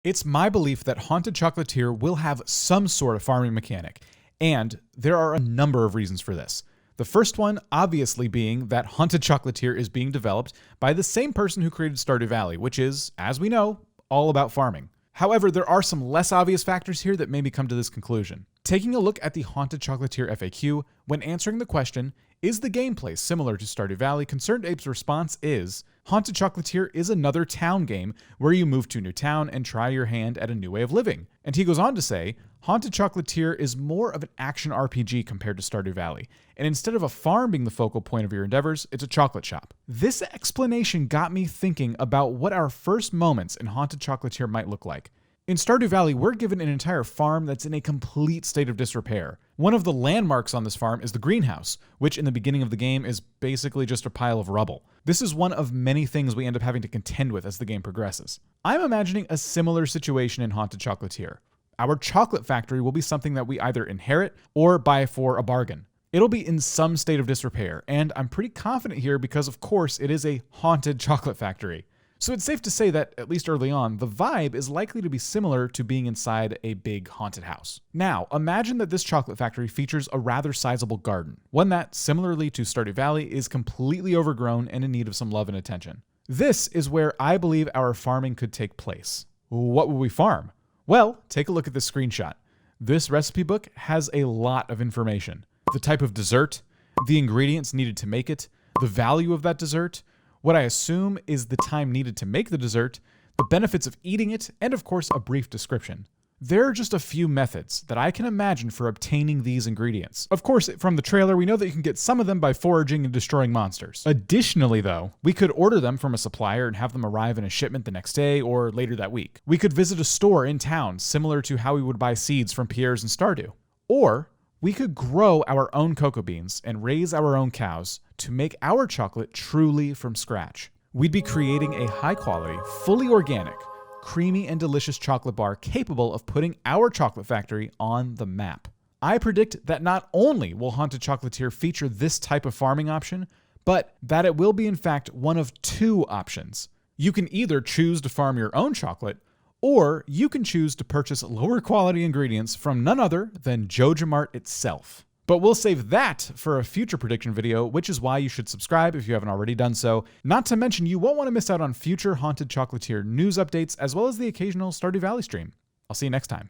It's my belief that Haunted Chocolatier will have some sort of farming mechanic, and there are a number of reasons for this. The first one, obviously, being that Haunted Chocolatier is being developed by the same person who created Stardew Valley, which is, as we know, all about farming. However, there are some less obvious factors here that made me come to this conclusion. Taking a look at the Haunted Chocolatier FAQ, when answering the question, is the gameplay similar to Stardew Valley? ConcernedApe's response is, Haunted Chocolatier is another town game where you move to a new town and try your hand at a new way of living. And he goes on to say, Haunted Chocolatier is more of an action RPG compared to Stardew Valley, and instead of a farm being the focal point of your endeavors, it's a chocolate shop. This explanation got me thinking about what our first moments in Haunted Chocolatier might look like. In Stardew Valley, we're given an entire farm that's in a complete state of disrepair. One of the landmarks on this farm is the greenhouse, which in the beginning of the game is basically just a pile of rubble. This is one of many things we end up having to contend with as the game progresses. I'm imagining a similar situation in Haunted Chocolatier. Our chocolate factory will be something that we either inherit or buy for a bargain. It'll be in some state of disrepair, and I'm pretty confident here because, of course, it is a haunted chocolate factory. So it's safe to say that, at least early on, the vibe is likely to be similar to being inside a big haunted house. Now, imagine that this chocolate factory features a rather sizable garden, one that, similarly to Stardew Valley, is completely overgrown and in need of some love and attention. This is where I believe our farming could take place. What would we farm? Well, take a look at this screenshot. This recipe book has a lot of information. The type of dessert, the ingredients needed to make it, the value of that dessert, what I assume is the time needed to make the dessert, the benefits of eating it, and of course a brief description. There are just a few methods that I can imagine for obtaining these ingredients. Of course, from the trailer, we know that you can get some of them by foraging and destroying monsters. Additionally, though, we could order them from a supplier and have them arrive in a shipment the next day or later that week. We could visit a store in town, similar to how we would buy seeds from Pierre's and Stardew. Or we could grow our own cocoa beans and raise our own cows to make our chocolate truly from scratch. We'd be creating a high-quality, fully organic, creamy and delicious chocolate bar capable of putting our chocolate factory on the map. I predict that not only will Haunted Chocolatier feature this type of farming option, but that it will be in fact one of two options. You can either choose to farm your own chocolate, or you can choose to purchase lower quality ingredients from none other than JojaMart itself. But we'll save that for a future prediction video, which is why you should subscribe if you haven't already done so. Not to mention, you won't want to miss out on future Haunted Chocolatier news updates, as well as the occasional Stardew Valley stream. I'll see you next time.